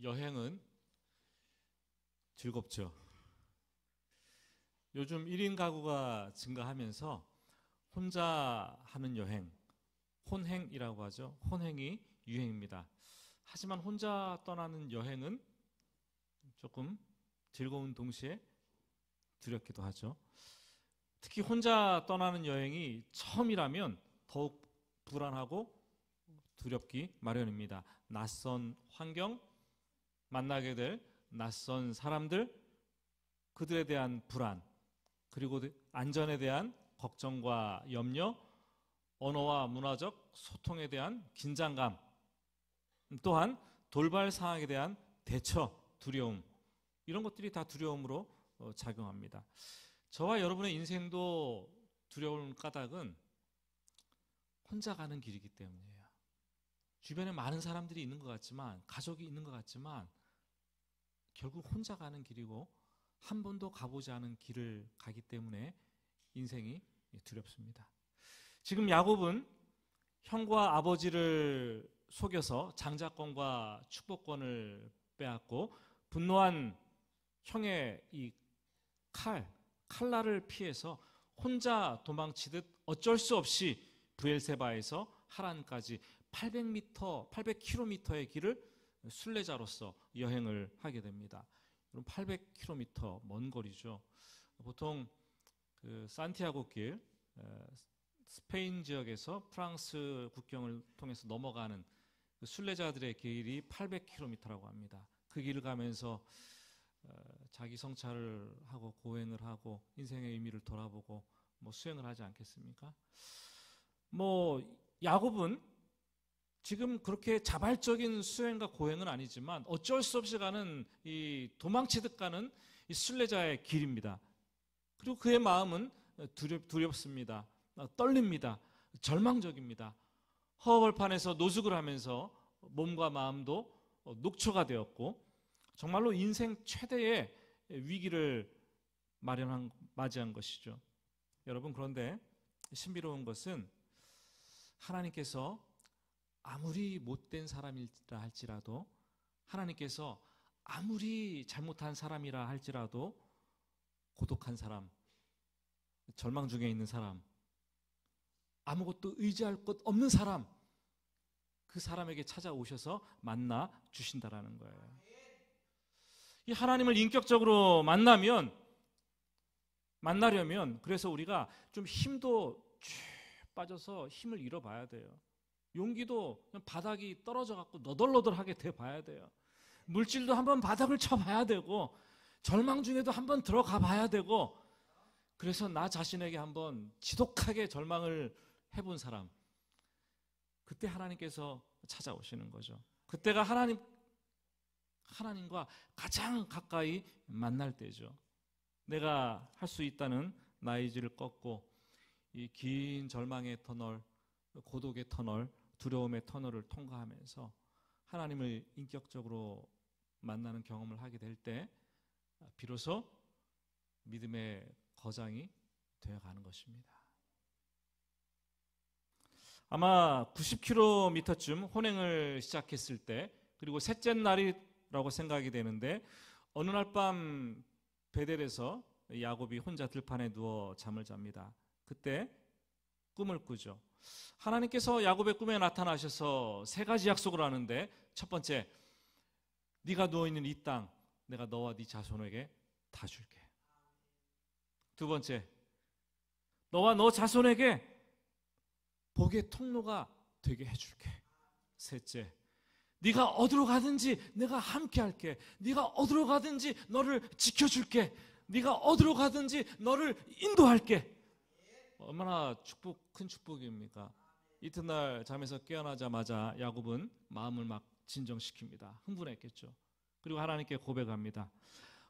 여행은 즐겁죠. 요즘 1인 가구가 증가하면서 혼자 하는 여행, 혼행이라고 하죠. 혼행이 유행입니다. 하지만 혼자 떠나는 여행은 조금 즐거운 동시에 두렵기도 하죠. 특히 혼자 떠나는 여행이 처음이라면 더욱 불안하고 두렵기 마련입니다. 낯선 환경, 만나게 될 낯선 사람들, 그들에 대한 불안, 그리고 안전에 대한 걱정과 염려, 언어와 문화적 소통에 대한 긴장감, 또한 돌발 상황에 대한 대처, 두려움, 이런 것들이 다 두려움으로 작용합니다. 저와 여러분의 인생도 두려운 까닭은 혼자 가는 길이기 때문이에요. 주변에 많은 사람들이 있는 것 같지만, 가족이 있는 것 같지만 결국 혼자 가는 길이고 한 번도 가보지 않은 길을 가기 때문에 인생이 두렵습니다. 지금 야곱은 형과 아버지를 속여서 장자권과 축복권을 빼앗고 분노한 형의 이 칼날을 피해서 혼자 도망치듯 어쩔 수 없이 브엘세바에서 하란까지 800km의 길을 순례자로서 여행을 하게 됩니다. 800km 먼 거리죠. 보통 그 산티아고 길, 스페인 지역에서 프랑스 국경을 통해서 넘어가는 그 순례자들의 길이 800km라고 합니다. 그 길을 가면서 자기 성찰을 하고 고행을 하고 인생의 의미를 돌아보고 수행을 하지 않겠습니까? 야곱은 지금 그렇게 자발적인 수행과 고행은 아니지만 어쩔 수 없이 가는 이 도망치듯 가는 이 순례자의 길입니다. 그리고 그의 마음은 두렵습니다. 떨립니다. 절망적입니다. 허허벌판에서 노숙을 하면서 몸과 마음도 녹초가 되었고 정말로 인생 최대의 위기를 맞이한 것이죠. 여러분, 그런데 신비로운 것은 하나님께서 아무리 못된 사람이라 할지라도, 하나님께서 아무리 잘못한 사람이라 할지라도 고독한 사람, 절망 중에 있는 사람, 아무것도 의지할 것 없는 사람, 그 사람에게 찾아오셔서 만나 주신다라는 거예요. 이 하나님을 인격적으로 만나려면 그래서 우리가 좀 힘도 빠져서 힘을 잃어봐야 돼요. 용기도 바닥이 떨어져 갖고 너덜너덜하게 돼봐야 돼요. 물질도 한번 바닥을 쳐봐야 되고 절망 중에도 한번 들어가 봐야 되고, 그래서 나 자신에게 한번 지독하게 절망을 해본 사람, 그때 하나님께서 찾아오시는 거죠. 그때가 하나님과 가장 가까이 만날 때죠. 내가 할 수 있다는 나의 의지를 꺾고 이 긴 절망의 터널, 고독의 터널, 두려움의 터널을 통과하면서 하나님을 인격적으로 만나는 경험을 하게 될 때 비로소 믿음의 거장이 되어가는 것입니다. 아마 90km쯤 혼행을 시작했을 때, 그리고 셋째 날이라고 생각이 되는데 어느 날 밤 베델에서 야곱이 혼자 들판에 누워 잠을 잡니다. 그때 꿈을 꾸죠. 하나님께서 야곱의 꿈에 나타나셔서 세 가지 약속을 하는데, 첫 번째, 네가 누워있는 이 땅 내가 너와 네 자손에게 다 줄게. 두 번째, 너와 너 자손에게 복의 통로가 되게 해줄게. 셋째, 네가 어디로 가든지 내가 함께 할게. 네가 어디로 가든지 너를 지켜줄게. 네가 어디로 가든지 너를 인도할게. 얼마나 큰 축복입니까? 이튿날 잠에서 깨어나자마자 야곱은 마음을 막 진정시킵니다. 흥분했겠죠. 그리고 하나님께 고백합니다.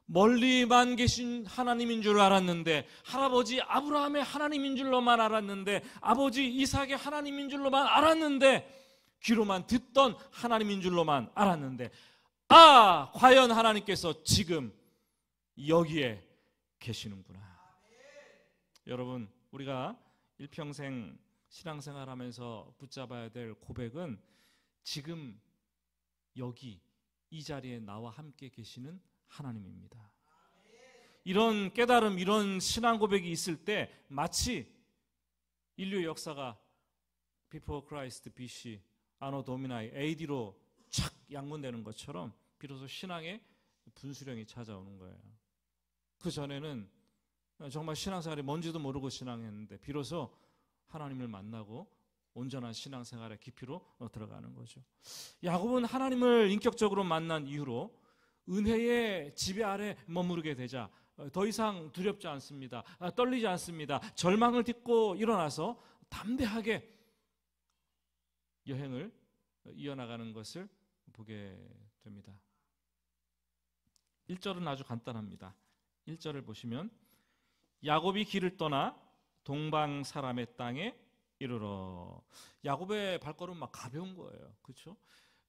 멀리만 계신 하나님인 줄 알았는데, 할아버지 아브라함의 하나님인 줄로만 알았는데, 아버지 이삭의 하나님인 줄로만 알았는데, 귀로만 듣던 하나님인 줄로만 알았는데, 과연 하나님께서 지금 여기에 계시는구나. 여러분, 우리가 일평생 신앙생활하면서 붙잡아야 될 고백은 지금 여기 이 자리에 나와 함께 계시는 하나님입니다. 이런 깨달음, 이런 신앙 고백이 있을 때 마치 인류 역사가 Before Christ BC, 아노 도미나이 AD로 착 양분되는 것처럼 비로소 신앙의 분수령이 찾아오는 거예요. 그 전에는 정말 신앙생활이 뭔지도 모르고 신앙했는데 비로소 하나님을 만나고 온전한 신앙생활의 깊이로 들어가는 거죠. 야곱은 하나님을 인격적으로 만난 이후로 은혜의 지배 아래 머무르게 되자 더 이상 두렵지 않습니다. 떨리지 않습니다. 절망을 딛고 일어나서 담대하게 여행을 이어나가는 것을 보게 됩니다. 1절은 아주 간단합니다. 1절을 보시면 야곱이 길을 떠나 동방 사람의 땅에 이르러. 야곱의 발걸음 막 가벼운 거예요. 그렇죠?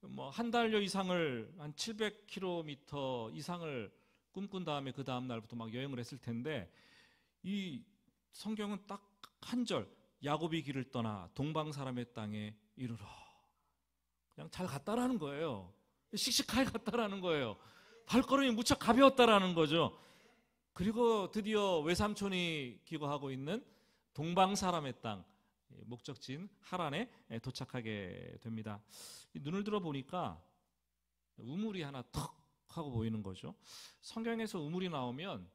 뭐 한 달여 이상을 한 700km 이상을 꿈꾼 다음에 그 다음 날부터 막 여행을 했을 텐데 이 성경은 딱 한 절, 야곱이 길을 떠나 동방 사람의 땅에 이르러. 그냥 잘 갔다라는 거예요. 씩씩하게 갔다라는 거예요. 발걸음이 무척 가벼웠다라는 거죠. 그리고 드디어 외삼촌이 기거하고 있는 동방 사람의 땅, 목적지인 하란에 도착하게 됩니다. 눈을 들어 보니까 우물이 하나 턱 하고 보이는 거죠. 성경에서 우물이 나오면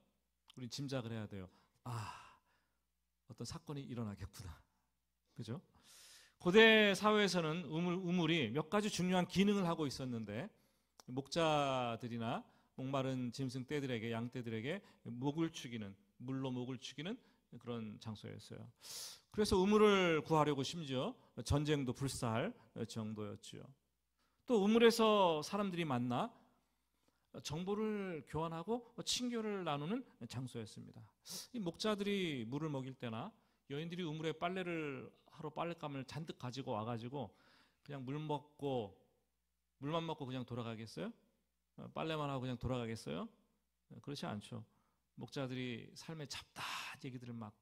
우리 짐작을 해야 돼요. 어떤 사건이 일어나겠구나. 그죠? 고대 사회에서는 우물이 몇 가지 중요한 기능을 하고 있었는데 목자들이나 목마른 짐승 떼들에게, 양떼들에게 목을 축이는, 물로 목을 축이는 그런 장소였어요. 그래서 우물을 구하려고 심지어 전쟁도 불사할 정도였죠. 또 우물에서 사람들이 만나 정보를 교환하고 친교를 나누는 장소였습니다. 이 목자들이 물을 먹일 때나 여인들이 우물에 빨래를 하러 빨랫감을 잔뜩 가지고 와가지고 그냥 물만 먹고 그냥 돌아가겠어요? 빨래만 하고 그냥 돌아가겠어요? 그렇지 않죠. 목자들이 삶의 잡다한 얘기들을 막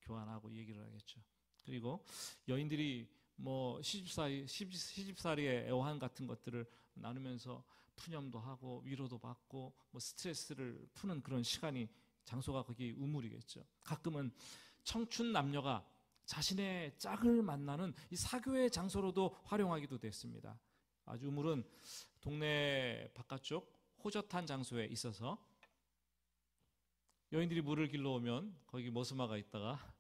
교환하고 얘기를 하겠죠. 그리고 여인들이 뭐 시집살이의 애환 같은 것들을 나누면서 푸념도 하고 위로도 받고 뭐 스트레스를 푸는 그런 시간이, 장소가 거기 우물이겠죠. 가끔은 청춘 남녀가 자신의 짝을 만나는 이 사교의 장소로도 활용하기도 됐습니다. 아주 우물은 동네 바깥쪽 호젓한 장소에 있어서 여인들이 물을 길러 오면 거기 머스마가 있다가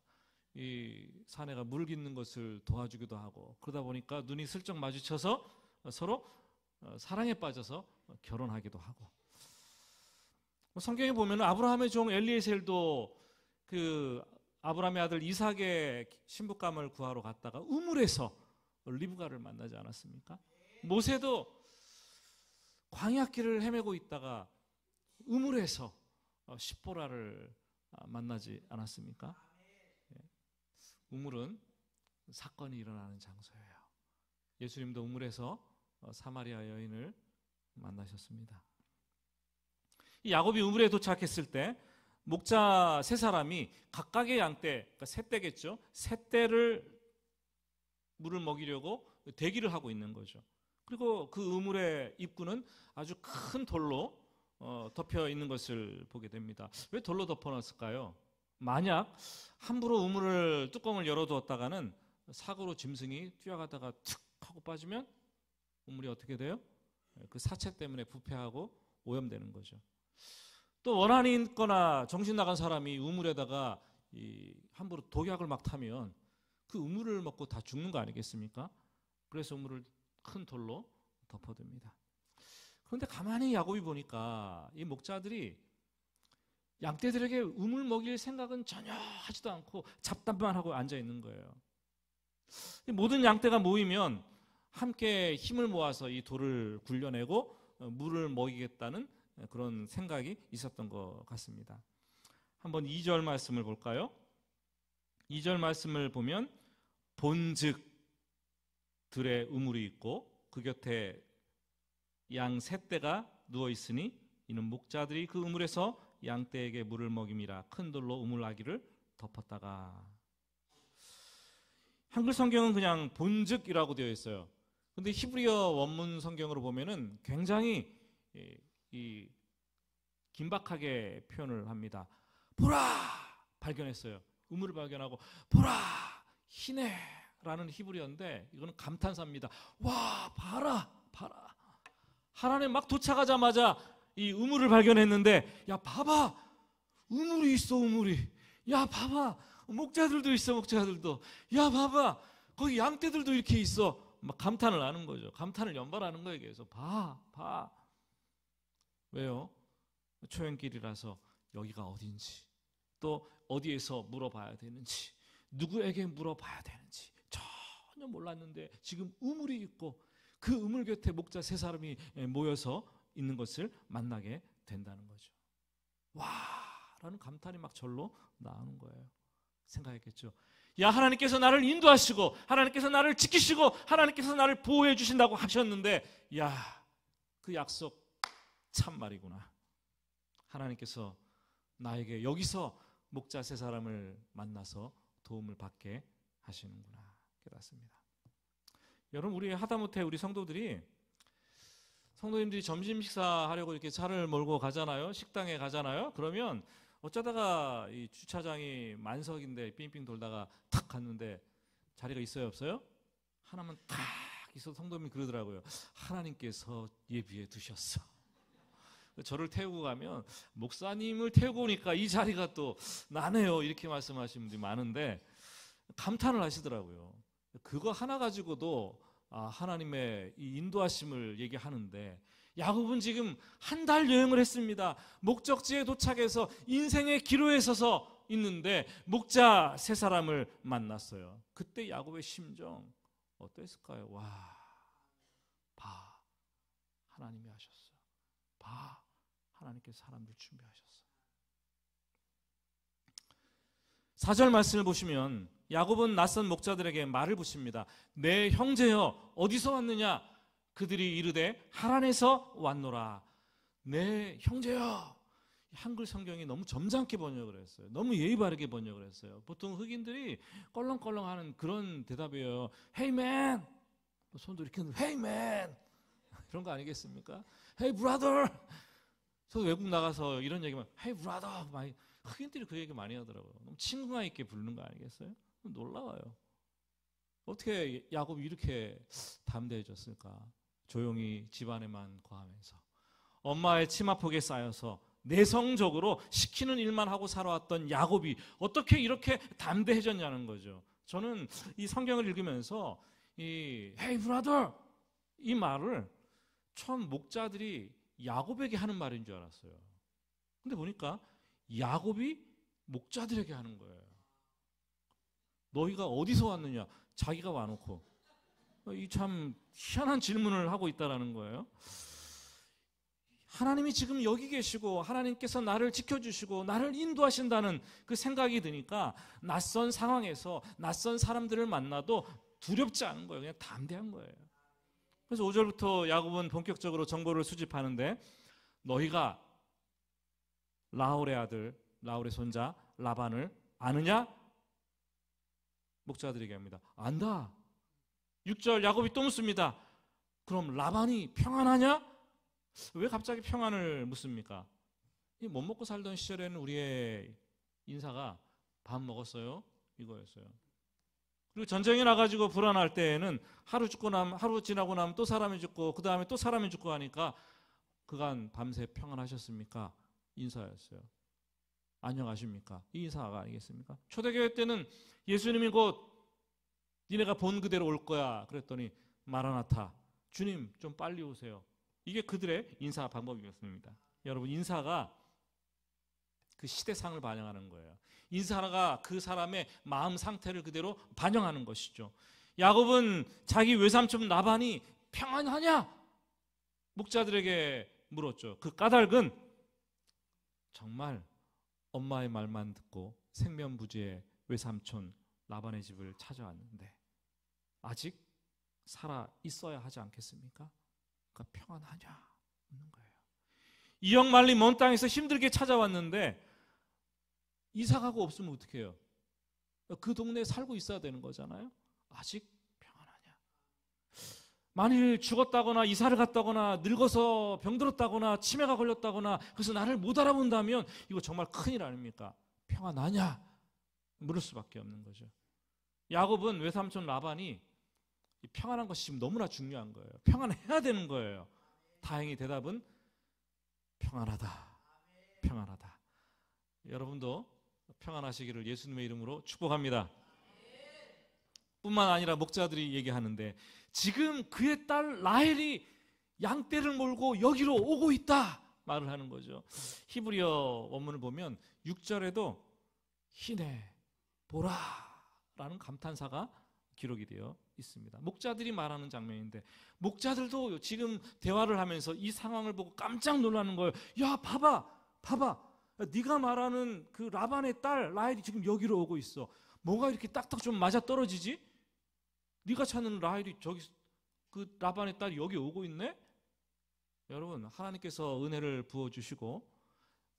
이 사내가 물을 깃는 것을 도와주기도 하고, 그러다 보니까 눈이 슬쩍 마주쳐서 서로 사랑에 빠져서 결혼하기도 하고. 성경에 보면 아브라함의 종 엘리에셀도 그 아브라함의 아들 이삭의 신부감을 구하러 갔다가 우물에서 리브가를 만나지 않았습니까? 모세도 광야길을 헤매고 있다가 우물에서 십보라를 만나지 않았습니까? 우물은 사건이 일어나는 장소예요. 예수님도 우물에서 사마리아 여인을 만나셨습니다. 이 야곱이 우물에 도착했을 때 목자 세 사람이 각각의 양떼, 그러니까 세 떼겠죠. 세 떼를 물을 먹이려고 대기를 하고 있는 거죠. 그리고 그 우물의 입구는 아주 큰 돌로 덮여 있는 것을 보게 됩니다. 왜 돌로 덮어놨을까요? 만약 함부로 우물을 뚜껑을 열어두었다가는 사고로 짐승이 뛰어가다가 툭 하고 빠지면 우물이 어떻게 돼요? 그 사체 때문에 부패하고 오염되는 거죠. 또 원한이 있거나 정신 나간 사람이 우물에다가 함부로 독약을 막 타면 그 우물을 먹고 다 죽는 거 아니겠습니까? 그래서 우물을 큰 돌로 덮어둡니다. 그런데 가만히 야곱이 보니까 이 목자들이 양떼들에게 우물 먹일 생각은 전혀 하지도 않고 잡담만 하고 앉아 있는 거예요. 모든 양떼가 모이면 함께 힘을 모아서 이 돌을 굴려내고 물을 먹이겠다는 그런 생각이 있었던 것 같습니다. 한번 2절 말씀을 볼까요? 2절 말씀을 보면 본즉 들에 우물이 있고 그 곁에 양 세 떼가 누워 있으니 이는 목자들이 그 우물에서 양떼에게 물을 먹임이라. 큰 돌로 우물 아기를 덮었다가. 한글 성경은 그냥 본즉이라고 되어 있어요. 근데 히브리어 원문 성경으로 보면은 굉장히 이 긴박하게 표현을 합니다. 보라! 발견했어요. 우물을 발견하고 보라! 희네라는 히브리어인데 이거는 감탄사입니다. 와, 봐라! 봐라! 하나님 막 도착하자마자 이 우물을 발견했는데, 야, 봐봐! 우물이 있어, 우물이. 야, 봐봐! 목자들도 있어, 목자들도. 야, 봐봐! 거기 양떼들도 이렇게 있어. 막 감탄을 하는 거죠. 감탄을 연발하는 거예요. 그래서 봐. 왜요? 초행길이라서 여기가 어딘지, 또 어디에서 물어봐야 되는지, 누구에게 물어봐야 되는지 전혀 몰랐는데 지금 우물이 있고 그 우물 곁에 목자 3사람이 모여서 있는 것을 만나게 된다는 거죠. 와! 라는 감탄이 막 절로 나오는 거예요. 생각했겠죠. 야, 하나님께서 나를 인도하시고 하나님께서 나를 지키시고 하나님께서 나를 보호해 주신다고 하셨는데, 야, 그 약속 참말이구나. 하나님께서 나에게 여기서 목자 3사람을 만나서 도움을 받게 하시는구나 깨닫습니다. 여러분, 우리 하다못해 우리 성도님들이 점심 식사하려고 이렇게 차를 몰고 가잖아요. 식당에 가잖아요. 그러면 어쩌다가 이 주차장이 만석인데 삥삥 돌다가 탁 갔는데 자리가 있어요, 없어요? 하나만 탁 있어서 성도님이 그러더라고요. 하나님께서 예비해 두셨어. 저를 태우고 가면 목사님을 태우고 오니까 이 자리가 또 나네요, 이렇게 말씀하시는 분들이 많은데 감탄을 하시더라고요. 그거 하나 가지고도 하나님의 이 인도하심을 얘기하는데, 야곱은 지금 한 달 여행을 했습니다. 목적지에 도착해서 인생의 기로에 서서 있는데 목자 3사람을 만났어요. 그때 야곱의 심정 어땠을까요? 와, 봐, 하나님이 하셨어요. 봐, 하나님께서 사람들 준비하셨어요. 4절 말씀을 보시면 야곱은 낯선 목자들에게 말을 붙입니다. 내 형제여, 어디서 왔느냐? 그들이 이르되 하란에서 왔노라. 내 형제여. 한글 성경이 너무 점잖게 번역을 했어요. 너무 예의 바르게 번역을 했어요. 보통 흑인들이 껄렁껄렁하는 그런 대답이에요. Hey man, 손도 이렇게 Hey man, 이런 거 아니겠습니까? Hey brother. 저도 외국 나가서 이런 얘기만 Hey brother, 많이 흑인들이 그 얘기 많이 하더라고요. 너무 친근감 있게 부르는 거 아니겠어요? 놀라워요. 어떻게 야곱이 이렇게 담대해졌을까? 조용히 집안에만 거하면서 엄마의 치마폭에 쌓여서 내성적으로 시키는 일만 하고 살아왔던 야곱이 어떻게 이렇게 담대해졌냐는 거죠. 저는 이 성경을 읽으면서 이 Hey brother, 이 말을 처음 목자들이 야곱에게 하는 말인 줄 알았어요. 근데 보니까 야곱이 목자들에게 하는 거예요. 너희가 어디서 왔느냐? 자기가 와놓고 이 참 희한한 질문을 하고 있다라는 거예요. 하나님이 지금 여기 계시고 하나님께서 나를 지켜주시고 나를 인도하신다는 그 생각이 드니까 낯선 상황에서 낯선 사람들을 만나도 두렵지 않은 거예요. 그냥 담대한 거예요. 그래서 5절부터 야곱은 본격적으로 정보를 수집하는데, 너희가 라울의 아들, 라울의 손자 라반을 아느냐? 목자들에게 합니다. 안다. 6절 야곱이 또 묻습니다. 그럼 라반이 평안하냐? 왜 갑자기 평안을 묻습니까? 못 먹고 살던 시절에는 우리의 인사가 밥 먹었어요? 이거였어요. 그리고 전쟁에 나가지고 불안할 때에는 하루 지나고 나면 또 사람이 죽고 그 다음에 또 사람이 죽고 하니까 그간 밤새 평안하셨습니까? 인사였어요. 안녕하십니까? 이 인사가 아니겠습니까? 초대교회 때는 예수님이 곧 니네가 본 그대로 올 거야 그랬더니 마라나타, 주님 좀 빨리 오세요. 이게 그들의 인사 방법이었습니다. 여러분, 인사가 그 시대상을 반영하는 거예요. 인사가 그 사람의 마음 상태를 그대로 반영하는 것이죠. 야곱은 자기 외삼촌 라반이 평안하냐? 목자들에게 물었죠. 그 까닭은 정말 엄마의 말만 듣고 생면부지의 외삼촌 라반의 집을 찾아왔는데 아직 살아 있어야 하지 않겠습니까? 그러니까 평안하냐? 묻는 거예요. 이역 말리 먼 땅에서 힘들게 찾아왔는데 이사 가고 없으면 어떻게 해요? 그 동네에 살고 있어야 되는 거잖아요. 아직 평안하냐? 만일 죽었다거나 이사를 갔다거나 늙어서 병들었다거나 치매가 걸렸다거나 그래서 나를 못 알아본다면 이거 정말 큰일 아닙니까? 평안 나냐? 물을 수밖에 없는 거죠. 야곱은 외삼촌 라반이 평안한 것이 지금 너무나 중요한 거예요. 평안해야 되는 거예요. 다행히 대답은 평안하다. 평안하다. 여러분도 평안하시기를 예수님의 이름으로 축복합니다. 뿐만 아니라 목자들이 얘기하는데 지금 그의 딸 라헬이 양떼를 몰고 여기로 오고 있다 말을 하는 거죠. 히브리어 원문을 보면 6절에도 희네 보라 라는 감탄사가 기록이 되어 있습니다. 목자들이 말하는 장면인데 목자들도 지금 대화를 하면서 이 상황을 보고 깜짝 놀라는 거예요. 야 봐봐 네가 말하는 그 라반의 딸 라헬이 지금 여기로 오고 있어. 뭐가 이렇게 딱딱 좀 맞아떨어지지? 네가 찾는 라헬이 저기 그 라반의 딸이 여기 오고 있네? 여러분 하나님께서 은혜를 부어주시고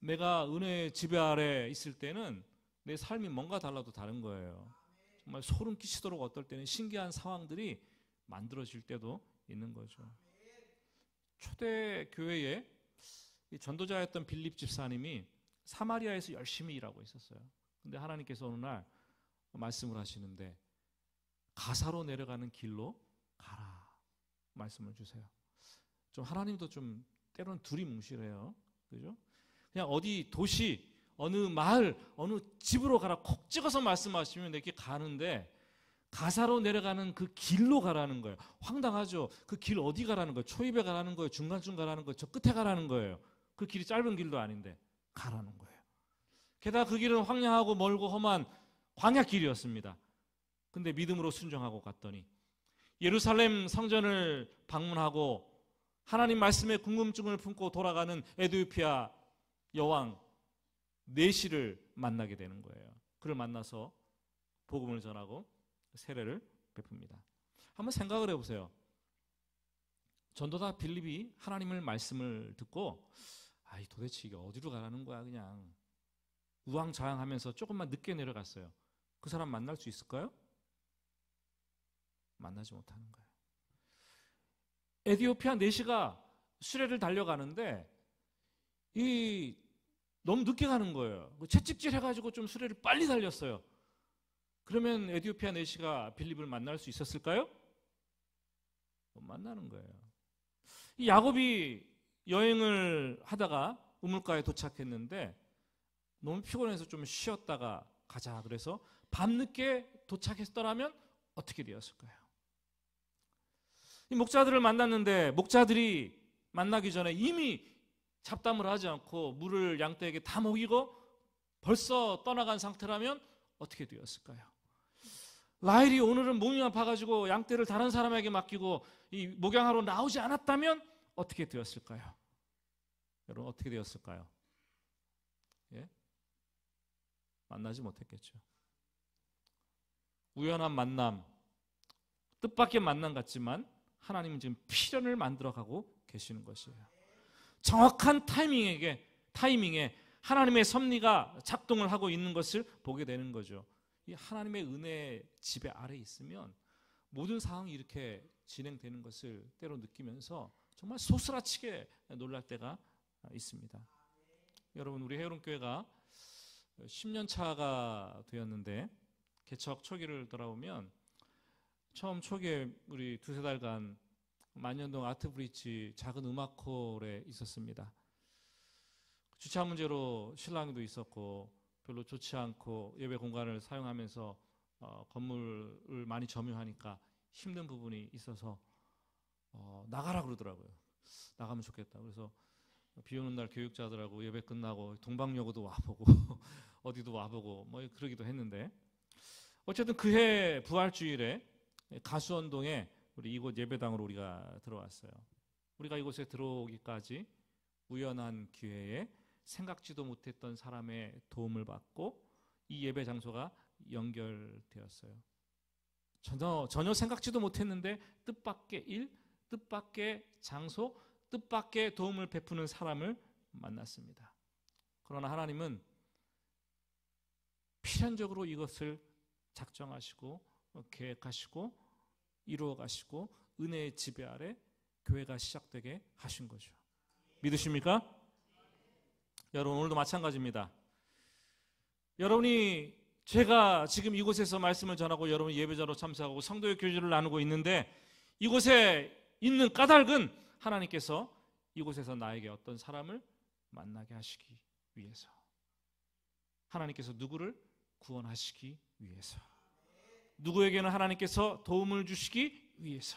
내가 은혜의 지배 아래 있을 때는 내 삶이 뭔가 달라도 다른 거예요. 정말 소름 끼치도록 어떨 때는 신기한 상황들이 만들어질 때도 있는 거죠. 초대 교회에 전도자였던 빌립 집사님이 사마리아에서 열심히 일하고 있었어요. 근데 하나님께서 어느 날 말씀을 하시는데 가사로 내려가는 길로 가라 말씀을 주세요. 좀 하나님도 좀 때로는 두리뭉실해요. 그죠? 그냥 어디 도시 어느 마을, 어느 집으로 가라 콕 찍어서 말씀하시면 이렇게 가는데 가사로 내려가는 그 길로 가라는 거예요. 황당하죠? 그 길 어디 가라는 거예요? 초입에 가라는 거예요? 중간쯤 가라는 거예요? 저 끝에 가라는 거예요? 그 길이 짧은 길도 아닌데 가라는 거예요. 게다가 그 길은 황량하고 멀고 험한 광야길이었습니다. 근데 믿음으로 순종하고 갔더니 예루살렘 성전을 방문하고 하나님 말씀에 궁금증을 품고 돌아가는 에디오피아 여왕 네시를 만나게 되는 거예요. 그를 만나서 복음을 전하고 세례를 베풉니다. 한번 생각을 해보세요. 전도자 빌립이 하나님의 말씀을 듣고 도대체 이게 어디로 가라는 거야 그냥 우왕좌왕하면서 조금만 늦게 내려갔어요. 그 사람 만날 수 있을까요? 만나지 못하는 거예요. 에디오피아 네시가 수레를 달려가는데 너무 늦게 가는 거예요. 채찍질 해가지고 좀 수레를 빨리 달렸어요. 그러면 에디오피아 네시가 빌립을 만날 수 있었을까요? 못 만나는 거예요. 이 야곱이 여행을 하다가 우물가에 도착했는데 너무 피곤해서 좀 쉬었다가 가자 그래서 밤늦게 도착했더라면 어떻게 되었을까요? 이 목자들을 만났는데 목자들이 만나기 전에 이미 잡담을 하지 않고 물을 양떼에게 다 먹이고 벌써 떠나간 상태라면 어떻게 되었을까요? 라헬이 오늘은 몸이 아파가지고 양떼를 다른 사람에게 맡기고 이 목양하러 나오지 않았다면 어떻게 되었을까요? 여러분 어떻게 되었을까요? 예? 만나지 못했겠죠. 우연한 만남, 뜻밖의 만남 같지만 하나님은 지금 필연을 만들어가고 계시는 것이에요. 정확한 타이밍에 하나님의 섭리가 작동을 하고 있는 것을 보게 되는 거죠. 이 하나님의 은혜의 지배 아래 있으면 모든 상황이 이렇게 진행되는 것을 때로 느끼면서 정말 소스라치게 놀랄 때가 있습니다. 여러분 우리 해운교회가 10년 차가 되었는데 개척 초기를 돌아보면 처음 초기에 우리 두세 달간 만년동 아트브리지 작은 음악홀에 있었습니다. 주차 문제로 실랑이도 있었고 별로 좋지 않고 예배 공간을 사용하면서 건물을 많이 점유하니까 힘든 부분이 있어서 나가라 그러더라고요. 나가면 좋겠다. 그래서 비 오는 날 교육자들하고 예배 끝나고 동방여고도 와보고 어디도 와보고 뭐 그러기도 했는데 어쨌든 그해 부활주일에 가수원동에 우리 이곳 예배당으로 우리가 들어왔어요. 우리가 이곳에 들어오기까지 우연한 기회에 생각지도 못했던 사람의 도움을 받고 이 예배 장소가 연결되었어요. 전혀 생각지도 못했는데 뜻밖의 일, 뜻밖의 장소, 뜻밖의 도움을 베푸는 사람을 만났습니다. 그러나 하나님은 필연적으로 이것을 작정하시고 계획하시고 이루어 가시고 은혜의 지배 아래 교회가 시작되게 하신 거죠. 믿으십니까? 여러분, 오늘도 마찬가지입니다. 여러분이, 제가 지금 이곳에서 말씀을 전하고 여러분 예배자로 참석하고 성도의 교제를 나누고 있는데, 이곳에 있는 까닭은 하나님께서 이곳에서 나에게 어떤 사람을 만나게 하시기 위해서, 하나님께서 누구를 구원하시기 위해서, 누구에게는 하나님께서 도움을 주시기 위해서,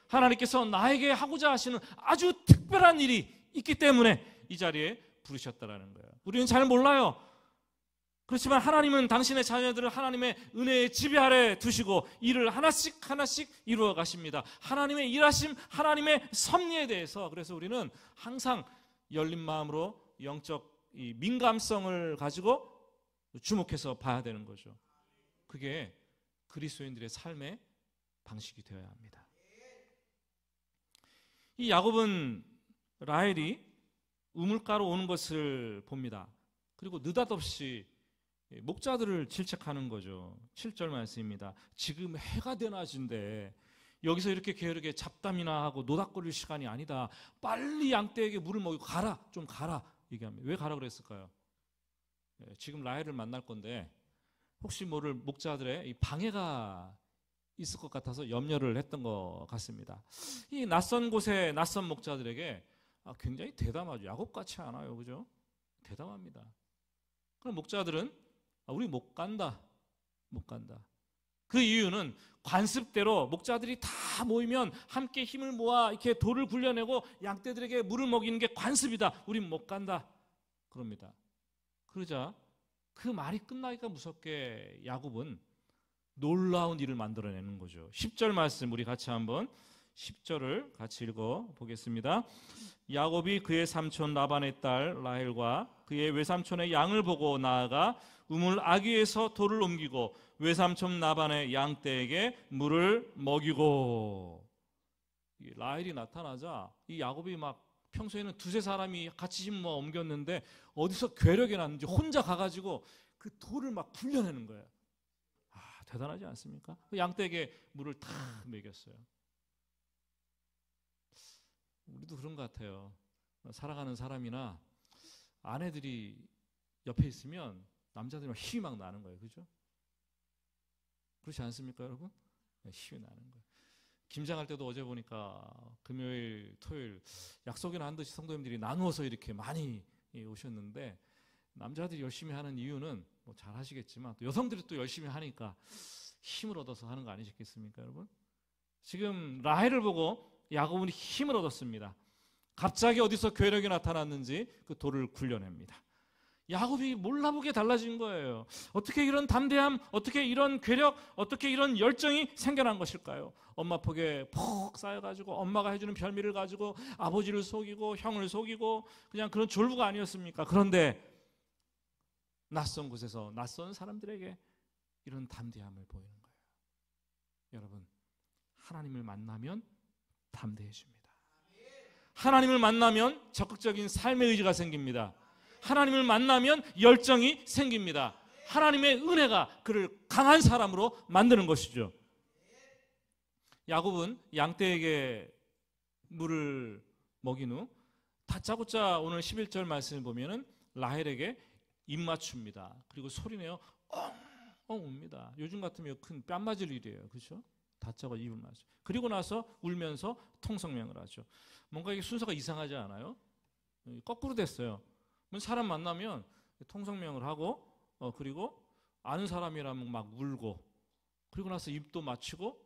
하나님께서 나에게 하고자 하시는 아주 특별한 일이 있기 때문에 이 자리에 부르셨다라는 거예요. 우리는 잘 몰라요. 그렇지만 하나님은 당신의 자녀들을 하나님의 은혜의 지배 아래 두시고 일을 하나씩 하나씩 이루어 가십니다. 하나님의 일하심, 하나님의 섭리에 대해서, 그래서 우리는 항상 열린 마음으로 영적 이 민감성을 가지고 주목해서 봐야 되는 거죠. 그게 그리스도인들의 삶의 방식이 되어야 합니다. 이 야곱은 라헬이 우물가로 오는 것을 봅니다. 그리고 느닷없이 목자들을 질책하는 거죠. 7절 말씀입니다. 지금 해가 되나진데 여기서 이렇게 게으르게 잡담이나 하고 노닥거릴 시간이 아니다. 빨리 양떼에게 물을 먹이고 가라, 좀 가라 얘기합니다. 왜 가라 그랬을까요? 지금 라헬을 만날 건데 혹시 모를 목자들의 이 방해가 있을 것 같아서 염려를 했던 것 같습니다. 이 낯선 곳에 낯선 목자들에게 굉장히 대담하죠. 야곱 같지 않아요, 그죠? 대담합니다. 그럼 목자들은 우리 못 간다, 못 간다. 그 이유는 관습대로 목자들이 다 모이면 함께 힘을 모아 이렇게 돌을 굴려내고 양떼들에게 물을 먹이는 게 관습이다. 우린 못 간다. 그럽니다. 그러자 그 말이 끝나기가 무섭게 야곱은 놀라운 일을 만들어내는 거죠. 10절 말씀 우리 같이 한번 10절을 같이 읽어 보겠습니다. 야곱이 그의 삼촌 라반의 딸 라헬과 그의 외삼촌의 양을 보고 나아가 우물 아귀에서 돌을 옮기고 외삼촌 라반의 양떼에게 물을 먹이고. 라헬이 나타나자 이 야곱이 막 평소에는 두세 사람이 같이 옮겼는데 어디서 괴력이 났는지 혼자 가가지고 그 돌을 막 굴려내는 거예요. 대단하지 않습니까? 그 양떼에게 물을 다 먹였어요. 우리도 그런 것 같아요. 살아가는 사람이나 아내들이 옆에 있으면 남자들이 막 힘이 막 나는 거예요. 그죠? 그렇지 않습니까, 여러분? 힘이 나는 거예요. 김장할 때도 어제 보니까 금요일, 토요일 약속이나 한 듯이 성도님들이 나누어서 이렇게 많이 오셨는데, 남자들이 열심히 하는 이유는 뭐 잘 하시겠지만 또 여성들이 또 열심히 하니까 힘을 얻어서 하는 거 아니시겠습니까, 여러분? 지금 라헬을 보고 야곱은 힘을 얻었습니다. 갑자기 어디서 괴력이 나타났는지 그 돌을 굴려냅니다. 야곱이 몰라보게 달라진 거예요. 어떻게 이런 담대함, 어떻게 이런 괴력, 어떻게 이런 열정이 생겨난 것일까요? 엄마 폭에 푹 쌓여가지고 엄마가 해주는 별미를 가지고 아버지를 속이고 형을 속이고 그냥 그런 졸부가 아니었습니까? 그런데 낯선 곳에서 낯선 사람들에게 이런 담대함을 보이는 거예요. 여러분, 하나님을 만나면 담대해집니다. 하나님을 만나면 적극적인 삶의 의지가 생깁니다. 하나님을 만나면 열정이 생깁니다. 하나님의 은혜가 그를 강한 사람으로 만드는 것이죠. 야곱은 양떼에게 물을 먹인 후 다짜고짜 오늘 11절 말씀을 보면은 라헬에게 입맞춥니다. 그리고 소리내어 엉엉 웁니다. 요즘 같으면 큰 뺨 맞을 일이에요. 그렇죠? 다짜고 입을 맞죠. 그리고 나서 울면서 통성명을 하죠. 뭔가 이게 순서가 이상하지 않아요? 거꾸로 됐어요. 사람 만나면 통성명을 하고 그리고 아는 사람이라면 막 울고 그리고 나서 입도 맞추고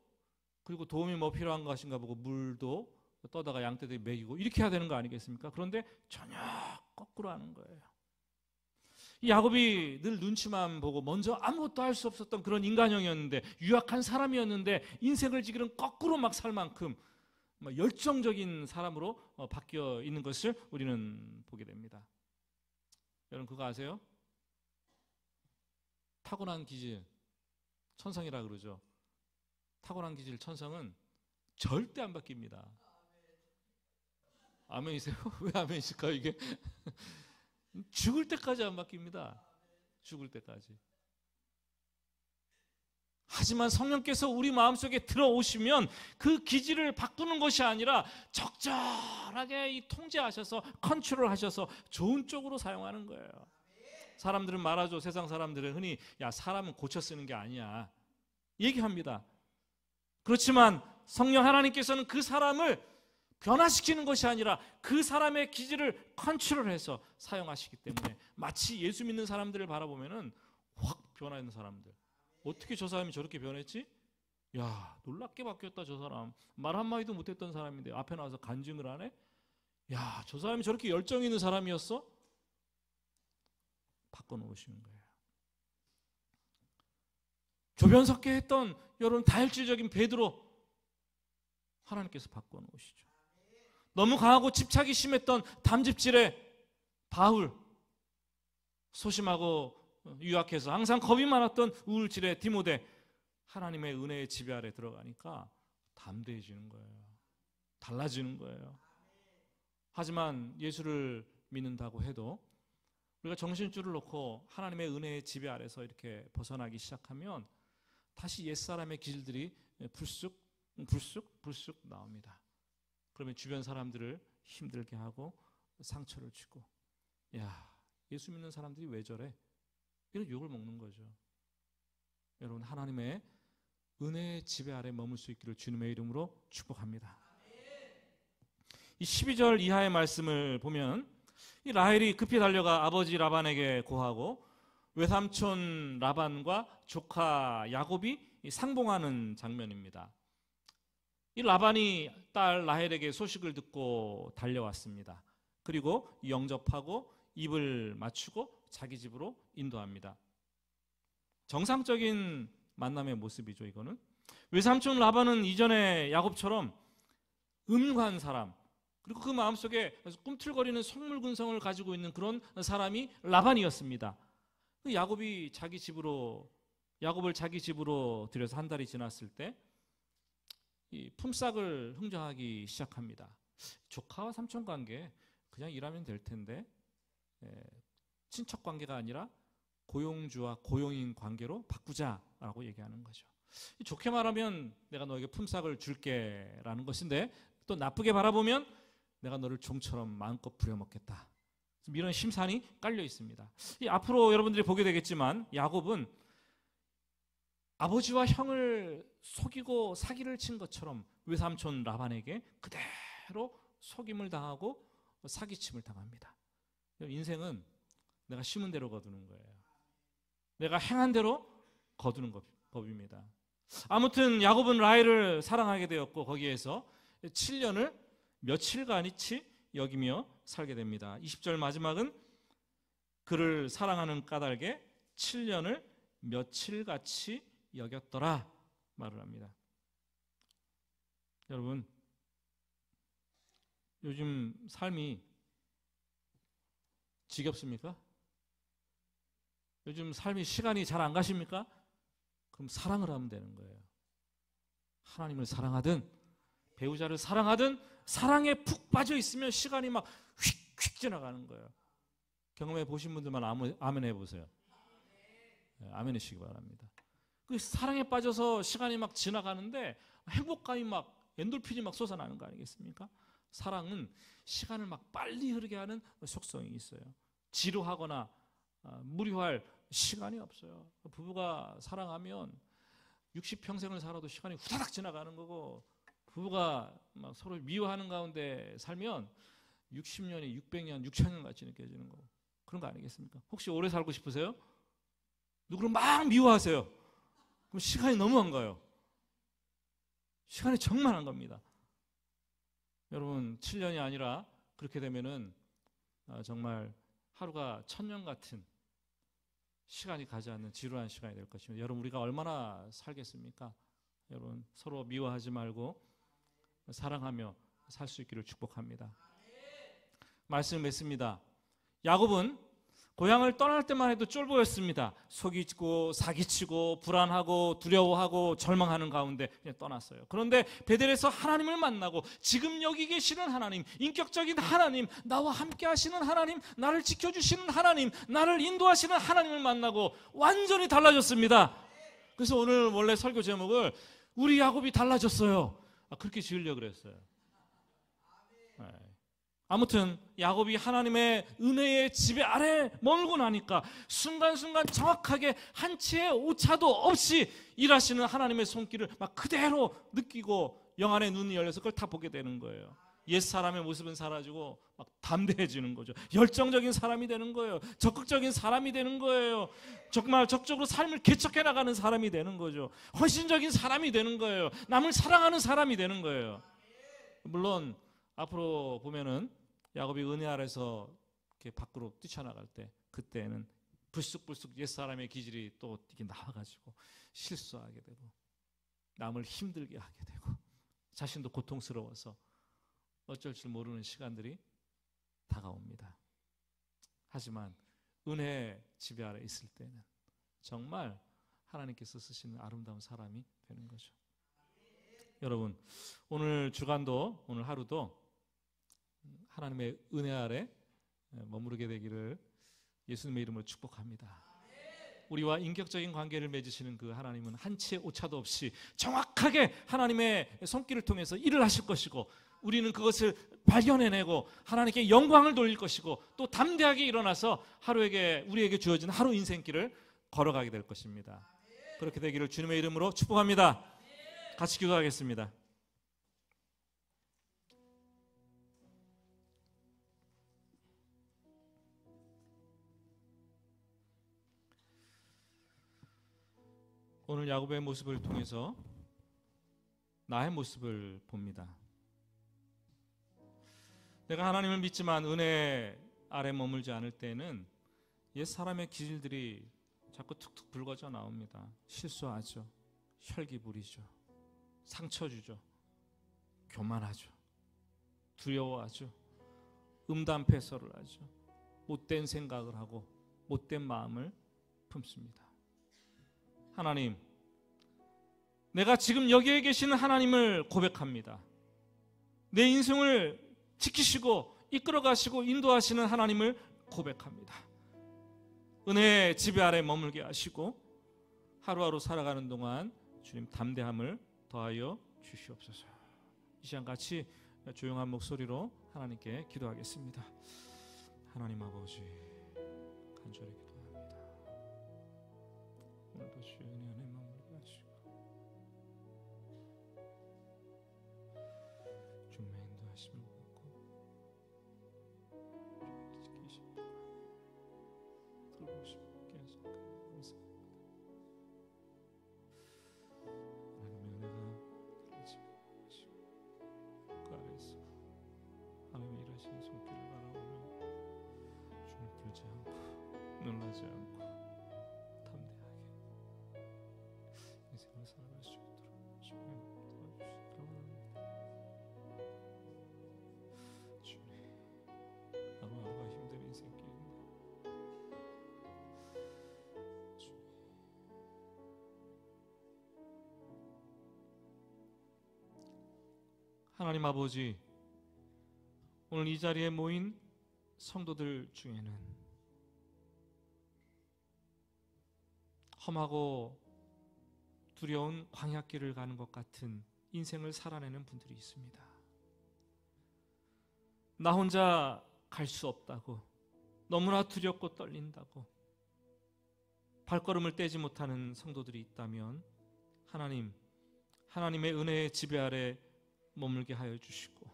그리고 도움이 뭐 필요한 것인가 보고 물도 떠다가 양떼들이 먹이고 이렇게 해야 되는 거 아니겠습니까? 그런데 전혀 거꾸로 하는 거예요. 이 야곱이 늘 눈치만 보고 먼저 아무것도 할 수 없었던 그런 인간형이었는데 유약한 사람이었는데 인생을 지금 거꾸로 막 살 만큼 열정적인 사람으로 바뀌어 있는 것을 우리는 보게 됩니다. 여러분 그거 아세요? 타고난 기질, 천성이라 그러죠. 타고난 기질, 천성은 절대 안 바뀝니다. 아멘이세요? 왜 아멘이실까요 이게? 죽을 때까지 안 바뀝니다. 죽을 때까지. 하지만 성령께서 우리 마음속에 들어오시면 그 기질을 바꾸는 것이 아니라 적절하게 이 통제하셔서 컨트롤하셔서 좋은 쪽으로 사용하는 거예요. 사람들은 말하죠. 세상 사람들은 흔히 야, 사람은 고쳐 쓰는 게 아니야 얘기합니다. 그렇지만 성령 하나님께서는 그 사람을 변화시키는 것이 아니라 그 사람의 기질을 컨트롤해서 사용하시기 때문에 마치 예수 믿는 사람들을 바라보면은 확 변화하는 사람들, 어떻게 저 사람이 저렇게 변했지? 야, 놀랍게 바뀌었다. 저 사람 말 한마디도 못했던 사람인데 앞에 나와서 간증을 하네. 야, 저 사람이 저렇게 열정 있는 사람이었어? 바꿔놓으시는 거예요. 조변석계 했던 여러분 다혈질적인 베드로 하나님께서 바꿔놓으시죠. 너무 강하고 집착이 심했던 담즙질의 바울, 소심하고 유약해서 항상 겁이 많았던 우울질의 디모데, 하나님의 은혜의 지배 아래 들어가니까 담대해지는 거예요. 달라지는 거예요. 하지만 예수를 믿는다고 해도 우리가 정신줄을 놓고 하나님의 은혜의 지배 아래서 이렇게 벗어나기 시작하면 다시 옛사람의 기질들이 불쑥 나옵니다. 그러면 주변 사람들을 힘들게 하고 상처를 주고, 야, 예수 믿는 사람들이 왜 저래? 이런 욕을 먹는 거죠. 여러분, 하나님의 은혜의 지배 아래 머물 수 있기를 주님의 이름으로 축복합니다. 이 12절 이하의 말씀을 보면 이 라헬이 급히 달려가 아버지 라반에게 고하고 외삼촌 라반과 조카 야곱이 상봉하는 장면입니다. 이 라반이 딸 라헬에게 소식을 듣고 달려왔습니다. 그리고 영접하고 입을 맞추고 자기 집으로 인도합니다. 정상적인 만남의 모습이죠. 이거는 외삼촌 라반은 이전에 야곱처럼 음한 사람, 그리고 그 마음속에 꿈틀거리는 속물근성을 가지고 있는 그런 사람이 라반이었습니다. 야곱을 자기 집으로 들여서 한 달이 지났을 때 이 품삯을 흥정하기 시작합니다. 조카와 삼촌 관계 그냥 일하면 될 텐데 친척 관계가 아니라 고용주와 고용인 관계로 바꾸자라고 얘기하는 거죠. 좋게 말하면 내가 너에게 품삯을 줄게라는 것인데, 또 나쁘게 바라보면 내가 너를 종처럼 마음껏 부려먹겠다. 이런 심산이 깔려 있습니다. 앞으로 여러분들이 보게 되겠지만 야곱은 아버지와 형을 속이고 사기를 친 것처럼 외삼촌 라반에게 그대로 속임을 당하고 사기침을 당합니다. 인생은 내가 심은 대로 거두는 거예요. 내가 행한 대로 거두는 법입니다. 아무튼 야곱은 라헬을 사랑하게 되었고 거기에서 7년을 며칠간이치 여기며 살게 됩니다. 20절 마지막은 그를 사랑하는 까닭에 7년을 며칠같이 여겼더라 말을 합니다. 여러분, 요즘 삶이 지겹습니까? 요즘 삶이 시간이 잘 안 가십니까? 그럼 사랑을 하면 되는 거예요. 하나님을 사랑하든 배우자를 사랑하든 사랑에 푹 빠져 있으면 시간이 막 휙휙 지나가는 거예요. 경험해 보신 분들만 아멘 해보세요. 아멘 하시기 바랍니다. 그 사랑에 빠져서 시간이 막 지나가는데 행복감이 막 엔돌핀이 막 솟아나는 거 아니겠습니까? 사랑은 시간을 막 빨리 흐르게 하는 속성이 있어요. 지루하거나 무료할 시간이 없어요. 부부가 사랑하면 60평생을 살아도 시간이 후다닥 지나가는 거고, 부부가 막 서로 미워하는 가운데 살면 60년이 600년, 6000년 같이 느껴지는 거, 그런 거 아니겠습니까? 혹시 오래 살고 싶으세요? 누구를 막 미워하세요? 그럼 시간이 너무 안 가요. 시간이 정말 안 갑니다. 여러분, 7년이 아니라 그렇게 되면은 정말 하루가 1000년 같은 시간이 가지 않는 지루한 시간이 될 것입니다. 여러분, 우리가 얼마나 살겠습니까? 여러분, 서로 미워하지 말고 사랑하며 살 수 있기를 축복합니다. 말씀을 맺습니다. 야곱은 고향을 떠날 때만 해도 쫄보였습니다. 속이고 사기치고 불안하고 두려워하고 절망하는 가운데 그냥 떠났어요. 그런데 베델에서 하나님을 만나고 지금 여기 계시는 하나님, 인격적인 하나님, 나와 함께 하시는 하나님, 나를 지켜주시는 하나님, 나를 인도하시는 하나님을 만나고 완전히 달라졌습니다. 그래서 오늘 원래 설교 제목을 우리 야곱이 달라졌어요. 그렇게 지으려고 그랬어요. 네. 아무튼 야곱이 하나님의 은혜의 지배 아래 머물고 나니까 순간순간 정확하게 한 치의 오차도 없이 일하시는 하나님의 손길을 막 그대로 느끼고 영안의 눈이 열려서 그걸 다 보게 되는 거예요. 옛사람의 모습은 사라지고 막 담대해지는 거죠. 열정적인 사람이 되는 거예요. 적극적인 사람이 되는 거예요. 정말 적극적으로 삶을 개척해 나가는 사람이 되는 거죠. 헌신적인 사람이 되는 거예요. 남을 사랑하는 사람이 되는 거예요. 물론 앞으로 보면은 야곱이 은혜 아래서 이렇게 밖으로 뛰쳐나갈 때 그때는 불쑥불쑥 옛사람의 기질이 또 이렇게 나와가지고 실수하게 되고 남을 힘들게 하게 되고 자신도 고통스러워서 어쩔 줄 모르는 시간들이 다가옵니다. 하지만 은혜의 지배 아래 있을 때는 정말 하나님께서 쓰시는 아름다운 사람이 되는 거죠. 여러분, 오늘 주간도, 오늘 하루도 하나님의 은혜 아래 머무르게 되기를 예수님의 이름으로 축복합니다. 우리와 인격적인 관계를 맺으시는 그 하나님은 한 치의 오차도 없이 정확하게 하나님의 손길을 통해서 일을 하실 것이고 우리는 그것을 발견해내고 하나님께 영광을 돌릴 것이고 또 담대하게 일어나서 우리에게 주어진 하루 인생길을 걸어가게 될 것입니다. 그렇게 되기를 주님의 이름으로 축복합니다. 같이 기도하겠습니다. 오늘 야곱의 모습을 통해서 나의 모습을 봅니다. 내가 하나님을 믿지만 은혜 아래 머물지 않을 때는 옛 사람의 기질들이 자꾸 툭툭 불거져 나옵니다. 실수하죠. 혈기 부리죠. 상처 주죠. 교만하죠. 두려워하죠. 음담패설을 하죠. 못된 생각을 하고 못된 마음을 품습니다. 하나님, 내가 지금 여기에 계시는 하나님을 고백합니다. 내 인생을 지키시고 이끌어가시고 인도하시는 하나님을 고백합니다. 은혜의 지배 아래 머물게 하시고 하루하루 살아가는 동안 주님 담대함을 더하여 주시옵소서. 이 시간 같이 조용한 목소리로 하나님께 기도하겠습니다. 하나님 아버지, 간절히 기도합니다. 오늘도 주의 은혜 안에 머물게 하시고 주님의 인도하심을 받고 지키시고 돌보시고 계속 감사합니다. 하나님의 은혜가 가르치고 하시고 그 아래서 하나님의 일하시는 손길을 바라보며 주님 들지 않고 놀라지 않고 담대하게 인생을 살아갈 수 있도록 주님 도와주시기를 원합니다. 주님, 하루하루가 힘든 인생길인데 주님, 하나님 아버지, 오늘 이 자리에 모인 성도들 중에는 험하고 두려운 광야길을 가는 것 같은 인생을 살아내는 분들이 있습니다. 나 혼자 갈 수 없다고, 너무나 두렵고 떨린다고 발걸음을 떼지 못하는 성도들이 있다면 하나님의 은혜의 지배 아래 머물게 하여 주시고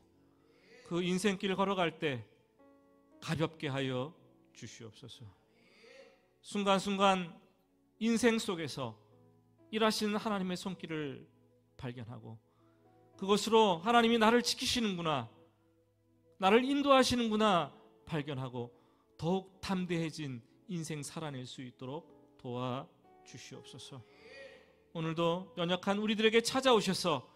그 인생길 걸어갈 때 가볍게 하여 주시옵소서. 순간순간 인생 속에서 일하시는 하나님의 손길을 발견하고 그것으로 하나님이 나를 지키시는구나, 나를 인도하시는구나 발견하고 더욱 담대해진 인생 살아낼 수 있도록 도와주시옵소서. 오늘도 연약한 우리들에게 찾아오셔서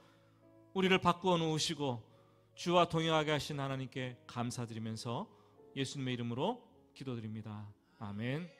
우리를 바꾸어 놓으시고 주와 동행하게 하신 하나님께 감사드리면서 예수님의 이름으로 기도드립니다. 아멘.